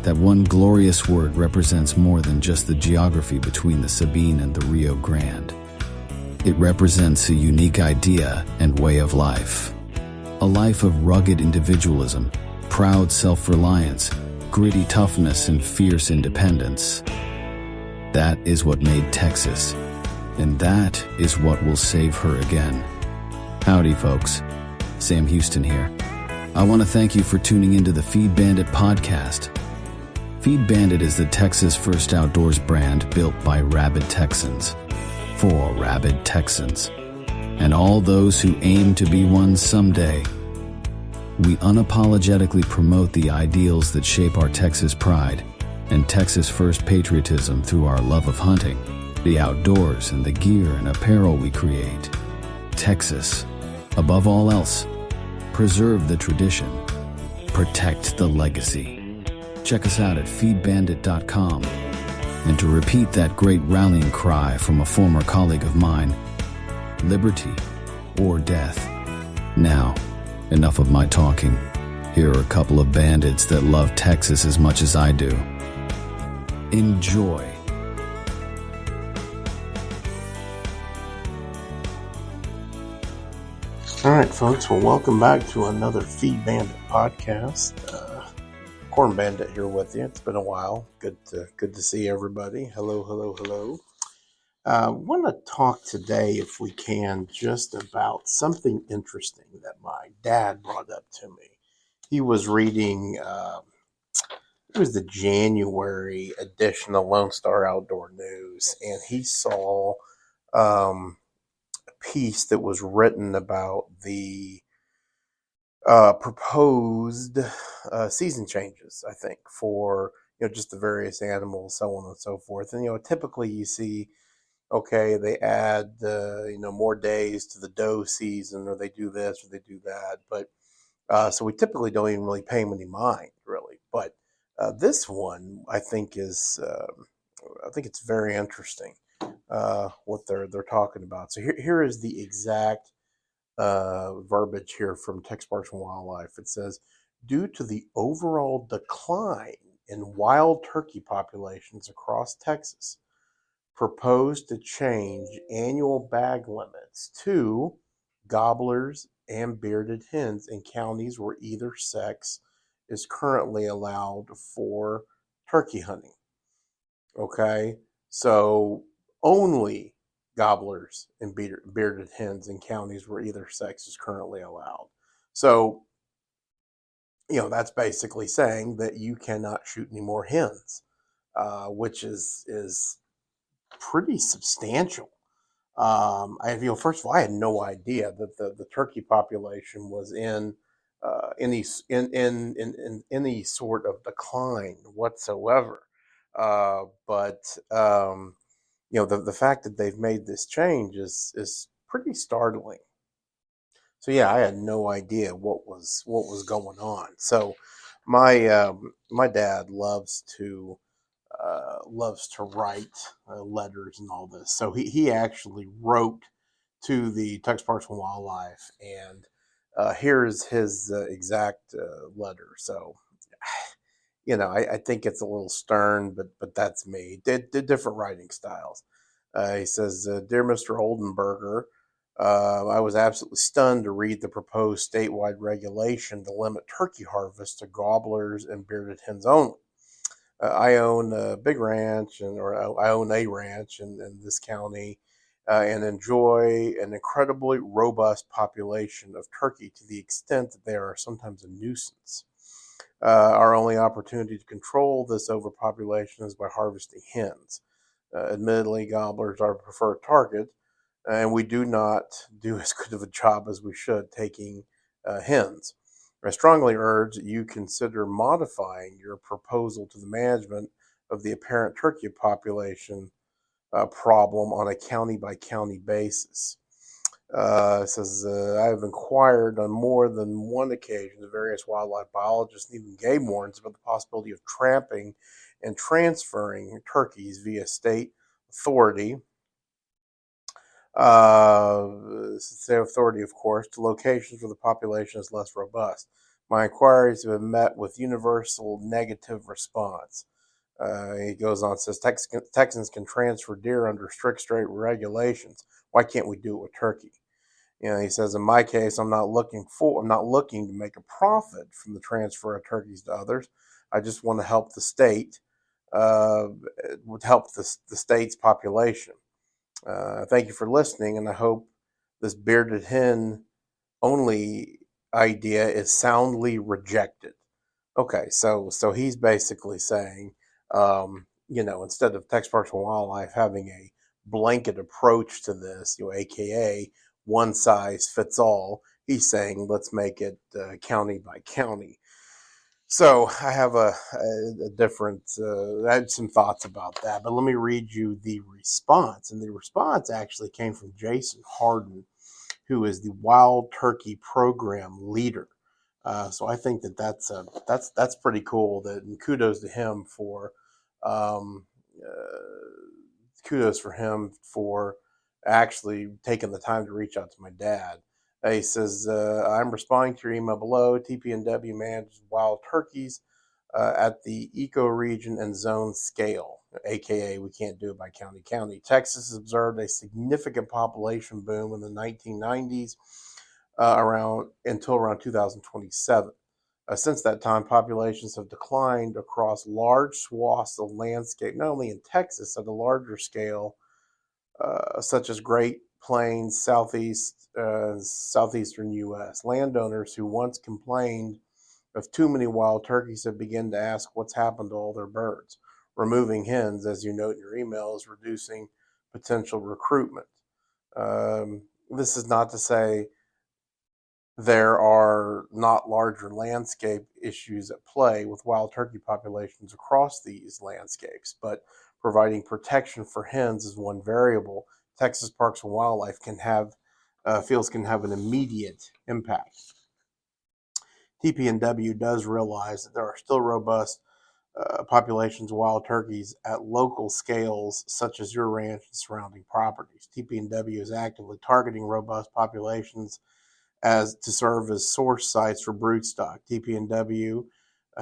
that one glorious word represents more than just the geography between the Sabine and the Rio Grande. It represents a unique idea and way of life. A life of rugged individualism, proud self-reliance, gritty toughness, and fierce independence. That is what made Texas, and that is what will save her again. Howdy, folks. Sam Houston here. I want to thank you for tuning into the Feed Bandit podcast. Feed Bandit is the Texas first outdoors brand built by rabid Texans, for rabid Texans, and all those who aim to be one someday. We unapologetically promote the ideals that shape our Texas pride and Texas first patriotism through our love of hunting, the outdoors, and the gear and apparel we create. Texas, above all else, preserve the tradition, protect the legacy. Check us out at feedbandit.com. And to repeat that great rallying cry from a former colleague of mine, liberty or death. Now, enough of my talking. Here are a couple of bandits that love Texas as much as I do. Enjoy. All right, folks. Well, welcome back to another Feed Bandit podcast. Corn Bandit here with you. It's been a while. Good to see everybody. Hello. I want to talk today, if we can, just about something interesting that my dad brought up to me. He was reading, it was the January edition of Lone Star Outdoor News, and he saw a piece that was written about the proposed season changes, I think, for just the various animals, so on and so forth. And typically you see, okay, they add more days to the doe season, or they do this or they do that, but so we typically don't even really pay them any mind, really. But this one, I think, is I think it's very interesting what they're talking about. So here is the exact verbiage here from Texas Parks and Wildlife. It says, due to the overall decline in wild turkey populations across Texas, proposed to change annual bag limits to gobblers and bearded hens in counties where either sex is currently allowed for turkey hunting. Okay, so only gobblers and bearded hens in counties where either sex is currently allowed. So, that's basically saying that you cannot shoot any more hens, which is pretty substantial. First of all, I had no idea that the turkey population was in any sort of decline whatsoever. But the fact that they've made this change is pretty startling. So yeah, I had no idea what was going on. So my dad loves to write letters and all this. So he actually wrote to the Texas Parks and Wildlife, and here's his exact letter. So I think it's a little stern, but that's me. Did different writing styles. He says, "Dear Mr. Oldenburger, I was absolutely stunned to read the proposed statewide regulation to limit turkey harvest to gobblers and bearded hens only. I own a big ranch, I own a ranch in this county, and enjoy an incredibly robust population of turkey to the extent that they are sometimes a nuisance. Our only opportunity to control this overpopulation is by harvesting hens. Admittedly, gobblers are a preferred target, and we do not do as good of a job as we should taking hens. I strongly urge that you consider modifying your proposal to the management of the apparent turkey population problem on a county-by-county basis." It says, "I have inquired on more than one occasion to various wildlife biologists and even game wardens about the possibility of trapping and transferring turkeys via state authority, of course, to locations where the population is less robust. My inquiries have been met with universal negative response. He goes on, says Texans can transfer deer under strict state regulations. Why can't we do it with turkey? He says, in my case, I'm not looking to make a profit from the transfer of turkeys to others. I just want to help the state, would help the state's population. Thank you for listening, and I hope this bearded hen only idea is soundly rejected. Okay, so he's basically saying, instead of Texas Parks and Wildlife having a blanket approach to this, AKA one size fits all, he's saying let's make it county by county. So I have a different, I had some thoughts about that, but let me read you the response. And the response actually came from Jason Harden, who is the Wild Turkey Program leader. So I think that's pretty cool. And kudos to him for um, kudos for him for actually taking the time to reach out to my dad. He says, I'm responding to your email below. TPNW manages wild turkeys at the ecoregion and zone scale, aka we can't do it by county. Texas observed a significant population boom in the 1990s until around 2027. Since that time, populations have declined across large swaths of landscape, not only in Texas at a larger scale, such as Great Plains, southeastern U.S. Landowners who once complained of too many wild turkeys have begun to ask what's happened to all their birds. Removing hens, as you note in your email, is reducing potential recruitment. This is not to say there are not larger landscape issues at play with wild turkey populations across these landscapes, but providing protection for hens is one variable Texas Parks and Wildlife feels can have an immediate impact. TPNW does realize that there are still robust populations of wild turkeys at local scales, such as your ranch and surrounding properties. TPNW is actively targeting robust populations as to serve as source sites for broodstock. TPNW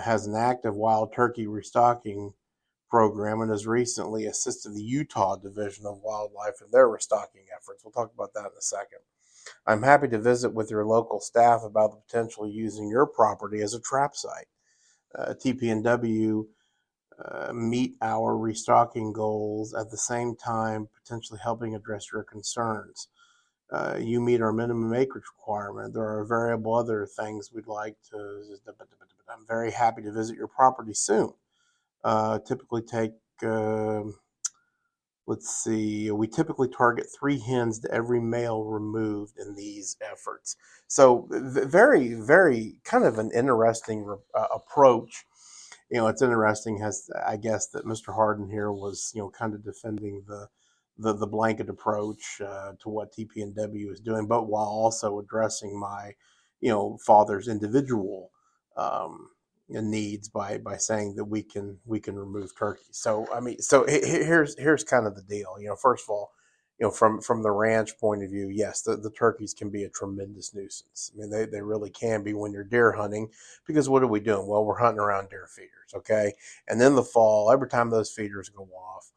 has an active wild turkey restocking program and has recently assisted the Utah Division of Wildlife in their restocking efforts. We'll talk about that in a second. I'm happy to visit with your local staff about the potential of using your property as a trap site. TPNW meet our restocking goals at the same time, potentially helping address your concerns. You meet our minimum acreage requirement. There are variable other things we'd like to. I'm very happy to visit your property soon. Typically take, we typically target 3 hens to every male removed in these efforts. So very, very kind of an interesting approach. It's interesting, I guess, that Mr. Harden here was, kind of defending the blanket approach to what TPNW is doing, but while also addressing my, father's individual needs by saying that we can remove turkeys. So here's kind of the deal. First of all, from the ranch point of view, yes, the turkeys can be a tremendous nuisance. I mean, they really can be when you're deer hunting, because what are we doing? Well, we're hunting around deer feeders, okay? And then the fall, every time those feeders go off,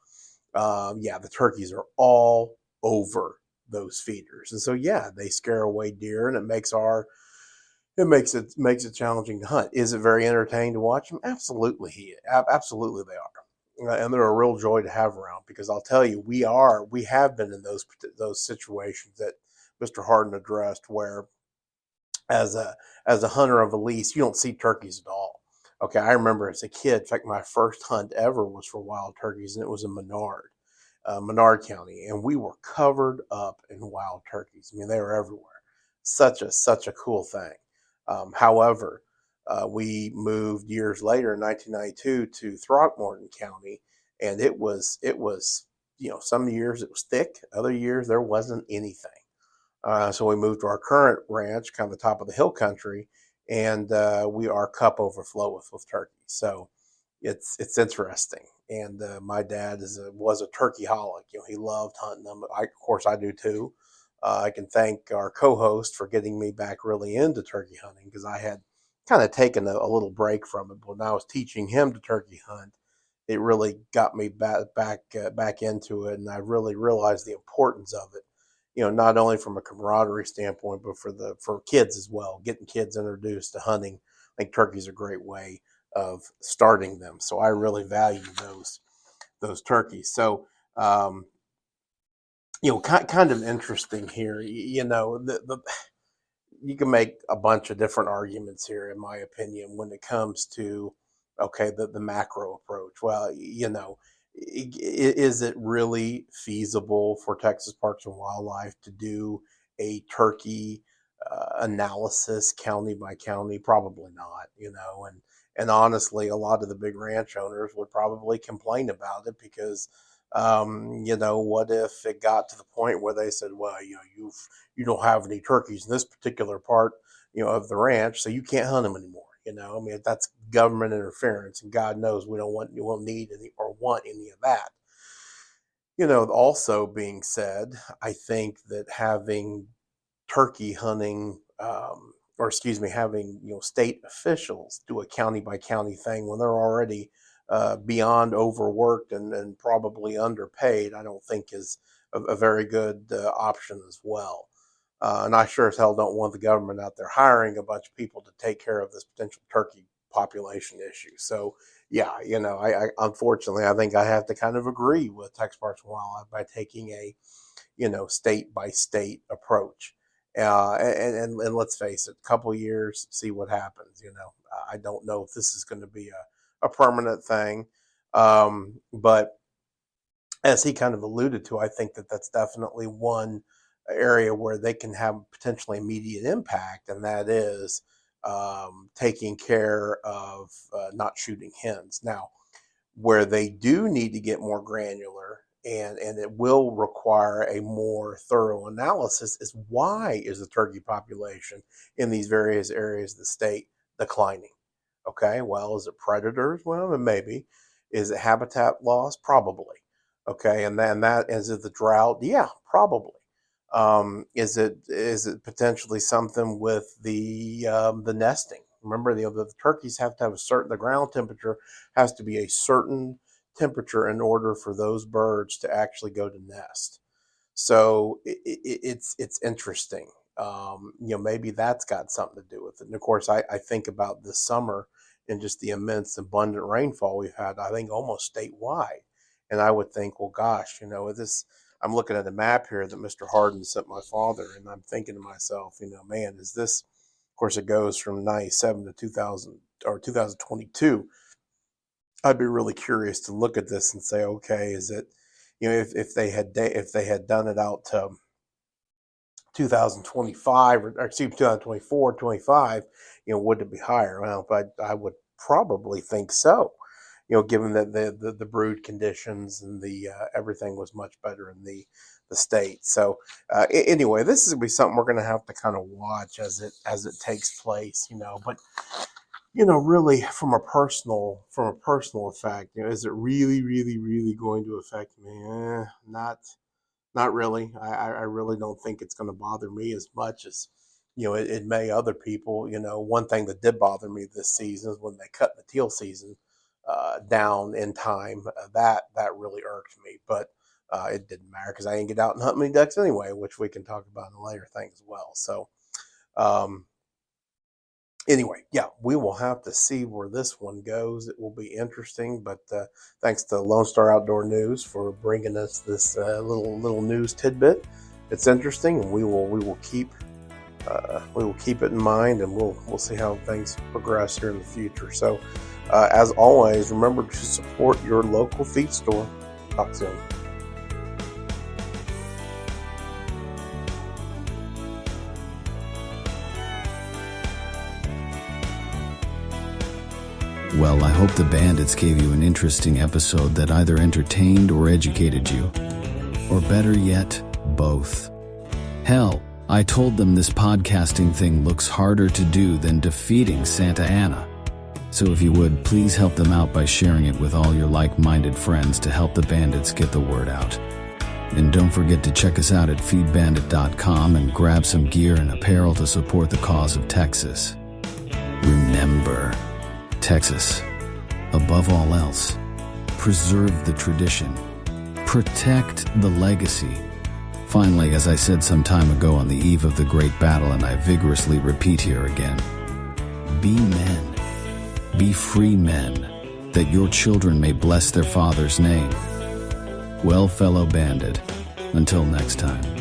the turkeys are all over those feeders, and so they scare away deer, and it makes it challenging to hunt. Is it very entertaining to watch them? Absolutely, absolutely they are, and they're a real joy to have around. Because I'll tell you, we have been in those situations that Mr. Harden addressed, where as a hunter of a lease, you don't see turkeys at all. Okay, I remember as a kid, in fact, my first hunt ever was for wild turkeys, and it was in Menard County, and we were covered up in wild turkeys. I mean, they were everywhere. Such a cool thing. However, we moved years later in 1992 to Throckmorton County, and it was some years it was thick, other years there wasn't anything. So we moved to our current ranch, kind of the top of the hill country, and our cup overfloweth with turkeys. So it's interesting. And my dad was a turkeyaholic. He loved hunting them. Of course, I do too. I can thank our co-host for getting me back really into turkey hunting, because I had kind of taken a little break from it. But when I was teaching him to turkey hunt, it really got me back into it, and I really realized the importance of it. Not only from a camaraderie standpoint, but for kids as well, getting kids introduced to hunting. I think turkey's a great way of starting them. So I really value those turkeys. So, kind of interesting here. You can make a bunch of different arguments here, in my opinion, when it comes to, okay, the macro approach. Well, is it really feasible for Texas Parks and Wildlife to do a turkey analysis county by county? Probably not, and honestly, a lot of the big ranch owners would probably complain about it because, what if it got to the point where they said, well, you don't have any turkeys in this particular part, of the ranch, so you can't hunt them anymore. That's government interference, and God knows we won't need any or want any of that. Also being said, I think that having turkey hunting, having state officials do a county by county thing when they're already beyond overworked and probably underpaid, I don't think is a very good option as well. And I sure as hell don't want the government out there hiring a bunch of people to take care of this potential turkey population issue. So, yeah, I unfortunately, I think I have to kind of agree with Texas Parks and Wildlife by taking a, state by state approach. And let's face it, a couple of years, see what happens. I don't know if this is going to be a permanent thing. But as he kind of alluded to, I think that's definitely one area where they can have potentially immediate impact, and that is taking care of not shooting hens. Now, where they do need to get more granular, and it will require a more thorough analysis, is why is the turkey population in these various areas of the state declining? Okay, well, is it predators? Well, maybe. Is it habitat loss? Probably. Okay, and that is it the drought? Yeah, probably. Is it potentially something with the nesting? Remember, the turkeys have to have the ground temperature has to be a certain temperature in order for those birds to actually go to nest. So it's interesting. Maybe that's got something to do with it. And of course, I think about this summer and just the immense abundant rainfall we've had, I think almost statewide. And I would think, well, gosh, I'm looking at a map here that Mr. Harden sent my father, and I'm thinking to myself, man, is this, of course, it goes from 97 to 2000 or 2022. I'd be really curious to look at this and say, okay, is it, if they had done it out to 2025 or 2024, 25, would it be higher? Well, but I would probably think so. Given that the brood conditions and the everything was much better in the state. So anyway, this is gonna be something we're gonna have to kind of watch as it takes place. But really from a personal effect, is it really, really, really going to affect me? Not really. I really don't think it's going to bother me as much as it may other people. One thing that did bother me this season is when they cut the teal season down in time. That really irked me, but it didn't matter because I didn't get out and hunt many ducks anyway, which we can talk about in a later thing as well. So anyway, yeah, we will have to see where this one goes. It will be interesting, but thanks to Lone Star Outdoor News for bringing us this little news tidbit. It's interesting, and we will keep it in mind, and we'll see how things progress here in the future. So. As always, remember to support your local feed store. Talk soon. Well, I hope the Bandits gave you an interesting episode that either entertained or educated you. Or better yet, both. Hell, I told them this podcasting thing looks harder to do than defeating Santa Ana. So if you would, please help them out by sharing it with all your like-minded friends to help the Bandits get the word out. And don't forget to check us out at feedbandit.com and grab some gear and apparel to support the cause of Texas. Remember, Texas, above all else, preserve the tradition, protect the legacy. Finally, as I said some time ago on the eve of the great battle, and I vigorously repeat here again, be men, be free men, that your children may bless their father's name. Well, fellow bandit, until next time.